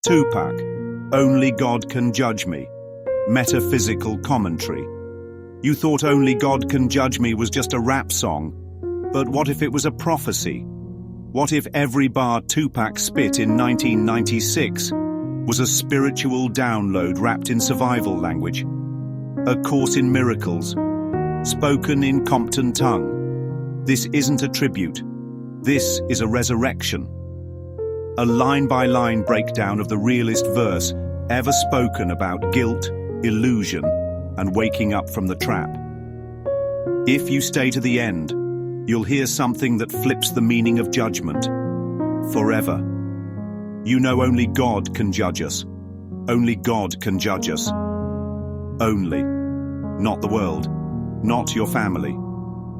Tupac, Only God Can Judge Me. Metaphysical commentary. You thought Only God Can Judge Me was just a rap song, but what if it was a prophecy? What if every bar Tupac spit in 1996 was a spiritual download wrapped in survival language? A course in miracles, spoken in Compton tongue. This isn't a tribute. This is a resurrection. A line-by-line breakdown of the realest verse ever spoken about guilt, illusion, and waking up from the trap. If you stay to the end, you'll hear something that flips the meaning of judgment. Forever. You know only God can judge us. Only God can judge us. Only. Not the world. Not your family.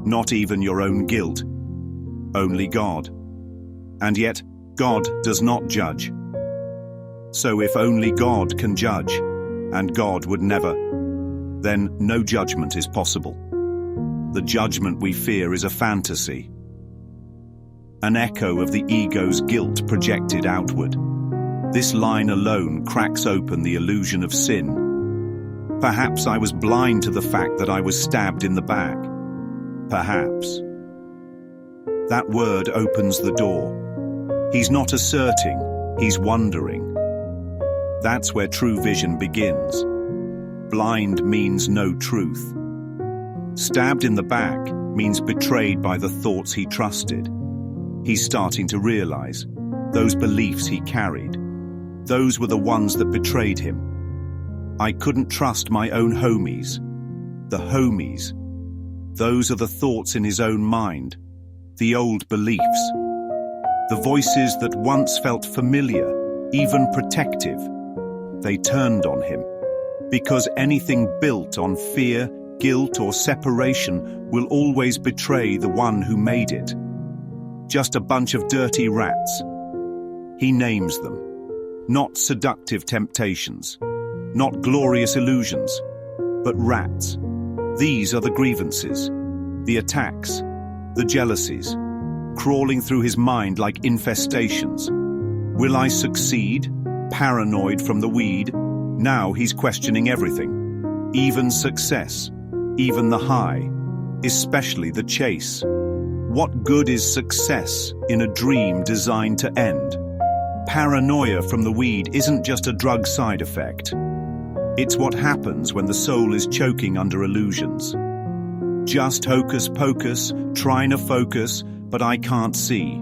Not even your own guilt. Only God. And yet, God does not judge. So if only God can judge, and God would never, then no judgment is possible. The judgment we fear is a fantasy, an echo of the ego's guilt projected outward. This line alone cracks open the illusion of sin. Perhaps I was blind to the fact that I was stabbed in the back. Perhaps. That word opens the door. He's not asserting, he's wondering. That's where true vision begins. Blind means no truth. Stabbed in the back means betrayed by the thoughts he trusted. He's starting to realize those beliefs he carried. Those were the ones that betrayed him. I couldn't trust my own homies. The homies. Those are the thoughts in his own mind. The old beliefs. The voices that once felt familiar, even protective. They turned on him. Because anything built on fear, guilt, or separation will always betray the one who made it. Just a bunch of dirty rats. He names them. Not seductive temptations. Not glorious illusions. But rats. These are the grievances. The attacks. The jealousies. Crawling through his mind like infestations. Will I succeed? Paranoid from the weed. Now he's questioning everything. Even success. Even the high. Especially the chase. What good is success in a dream designed to end? Paranoia from the weed isn't just a drug side effect. It's what happens when the soul is choking under illusions. Just hocus pocus, trying to focus, but I can't see.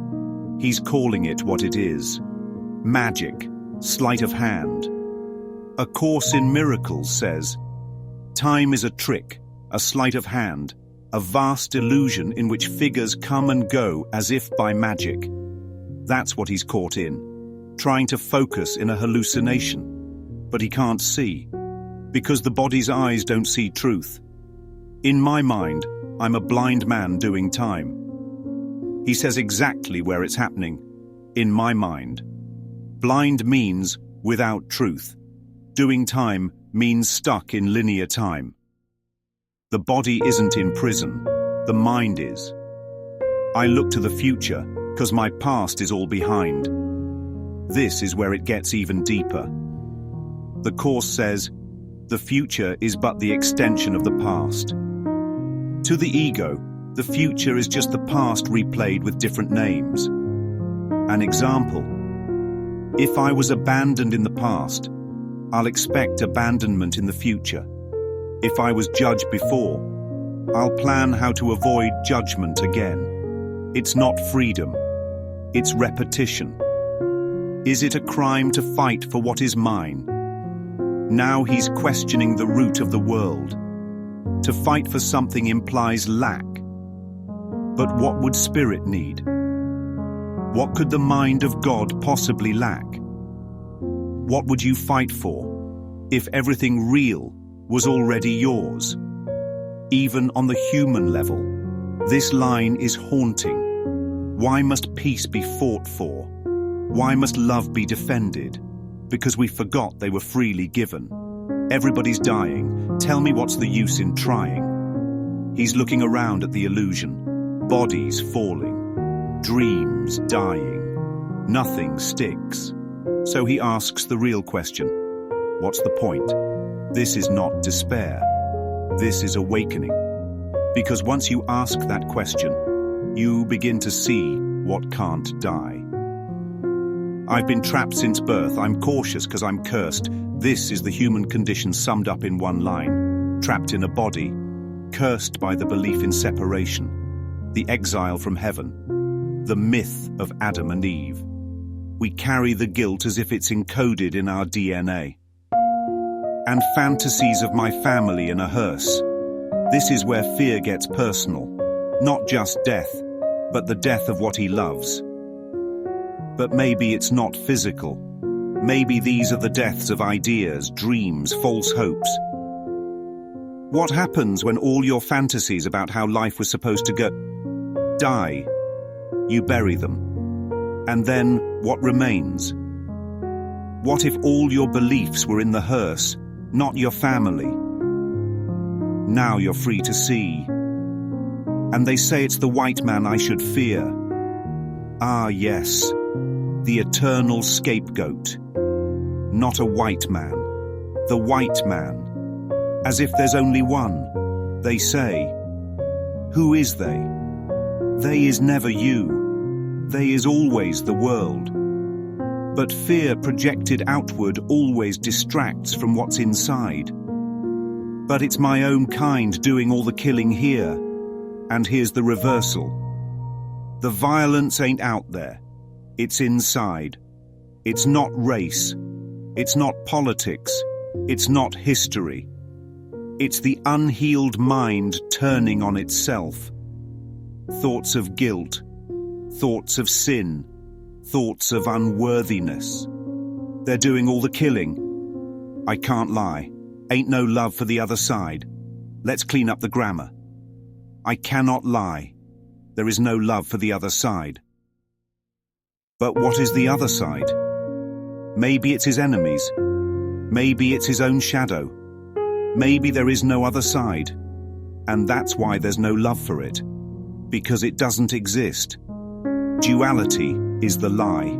He's calling it what it is. Magic, sleight of hand. A Course in Miracles says, time is a trick, a sleight of hand, a vast illusion in which figures come and go as if by magic. That's what he's caught in, trying to focus in a hallucination. But he can't see, because the body's eyes don't see truth. In my mind, I'm a blind man doing time. He says exactly where it's happening. In my mind. Blind means without truth. Doing time means stuck in linear time. The body isn't in prison. The mind is. I look to the future because my past is all behind. This is where it gets even deeper. The Course says, the future is but the extension of the past. To the ego, the future is just the past replayed with different names. An example. If I was abandoned in the past, I'll expect abandonment in the future. If I was judged before, I'll plan how to avoid judgment again. It's not freedom. It's repetition. Is it a crime to fight for what is mine? Now he's questioning the root of the world. To fight for something implies lack. But what would spirit need? What could the mind of God possibly lack? What would you fight for if everything real was already yours? Even on the human level, this line is haunting. Why must peace be fought for? Why must love be defended? Because we forgot they were freely given. Everybody's dying. Tell me what's the use in trying? He's looking around at the illusion. Bodies falling. Dreams dying. Nothing sticks. So he asks the real question. What's the point? This is not despair. This is awakening. Because once you ask that question, you begin to see what can't die. I've been trapped since birth. I'm cautious because I'm cursed. This is the human condition summed up in one line. Trapped in a body, cursed by the belief in separation, the exile from heaven, the myth of Adam and Eve. We carry the guilt as if it's encoded in our DNA. And fantasies of my family in a hearse. This is where fear gets personal. Not just death, but the death of what he loves. But maybe it's not physical. Maybe these are the deaths of ideas, dreams, false hopes. What happens when all your fantasies about how life was supposed to go die? You bury them. And then what remains? What if all your beliefs were in the hearse, not your family? Now you're free to see. And they say it's the white man I should fear. Ah, yes, the eternal scapegoat. Not a white man, the white man. As if there's only one, they say. Who is they? They is never you. They is always the world. But fear projected outward always distracts from what's inside. But it's my own kind doing all the killing here. And here's the reversal. The violence ain't out there. It's inside. It's not race. It's not politics. It's not history. It's the unhealed mind turning on itself. Thoughts of guilt. Thoughts of sin. Thoughts of unworthiness. They're doing all the killing. I can't lie. Ain't no love for the other side. Let's clean up the grammar. I cannot lie. There is no love for the other side. But what is the other side? Maybe it's his enemies. Maybe it's his own shadow. Maybe there is no other side. And that's why there's no love for it. Because it doesn't exist. Duality is the lie.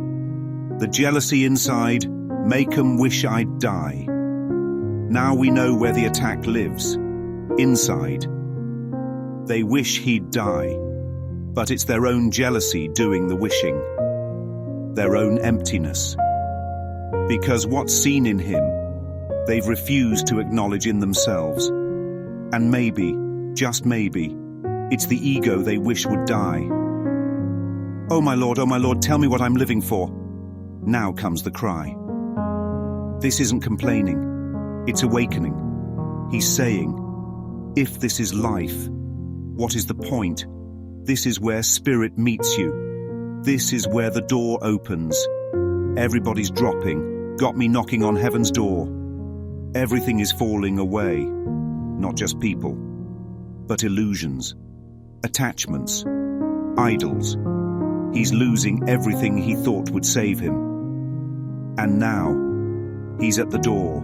The jealousy inside, make 'em wish I'd die. Now we know where the attack lives. Inside. They wish he'd die. But it's their own jealousy doing the wishing. Their own emptiness. Because what's seen in him, they've refused to acknowledge in themselves. And maybe, just maybe, it's the ego they wish would die. Oh my Lord, tell me what I'm living for. Now comes the cry. This isn't complaining, it's awakening. He's saying, if this is life, what is the point? This is where spirit meets you. This is where the door opens. Everybody's dropping, got me knocking on heaven's door. Everything is falling away. Not just people, but illusions, attachments, idols. He's losing everything he thought would save him. And now, he's at the door.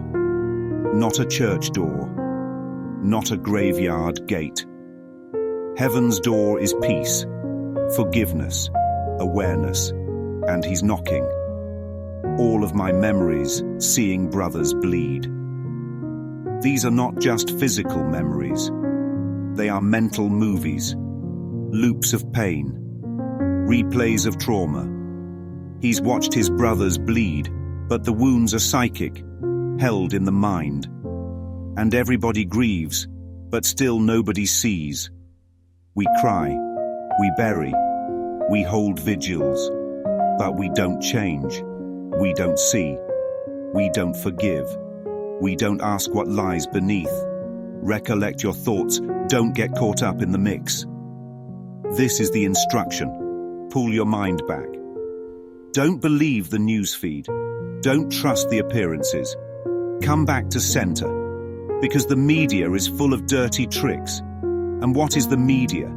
Not a church door. Not a graveyard gate. Heaven's door is peace, forgiveness, awareness, and he's knocking. All of my memories, seeing brothers bleed. These are not just physical memories. They are mental movies, loops of pain, replays of trauma. He's watched his brothers bleed, but the wounds are psychic, held in the mind. And everybody grieves, but still nobody sees. We cry, we bury, we hold vigils, but we don't change. We don't see. We don't forgive. We don't ask what lies beneath. Recollect your thoughts. Don't get caught up in the mix. This is the instruction. Pull your mind back. Don't believe the newsfeed. Don't trust the appearances. Come back to center. Because the media is full of dirty tricks. And what is the media?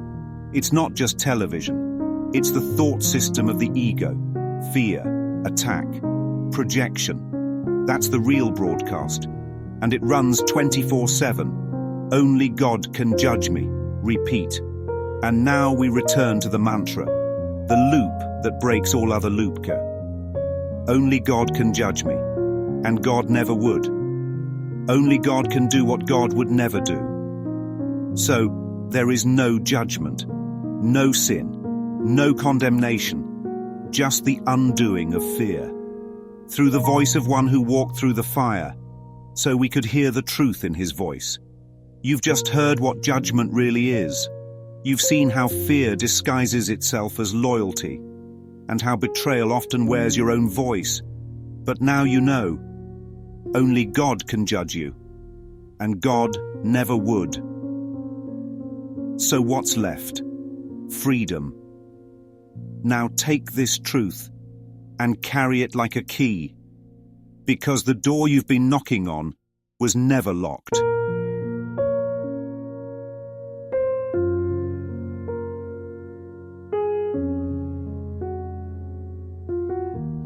It's not just television. It's the thought system of the ego. Fear. Attack, projection. That's the real broadcast. And it runs 24/7. Only God can judge me. Repeat. And now we return to the mantra, the loop that breaks all other loopka. Only God can judge me, and God never would. Only God can do what God would never do. So, there is no judgment, no sin, no condemnation, just the undoing of fear. Through the voice of one who walked through the fire, so we could hear the truth in his voice. You've just heard what judgment really is. You've seen how fear disguises itself as loyalty, and how betrayal often wears your own voice. But now you know, only God can judge you, and God never would. So what's left? Freedom. Now take this truth and carry it like a key, because the door you've been knocking on was never locked.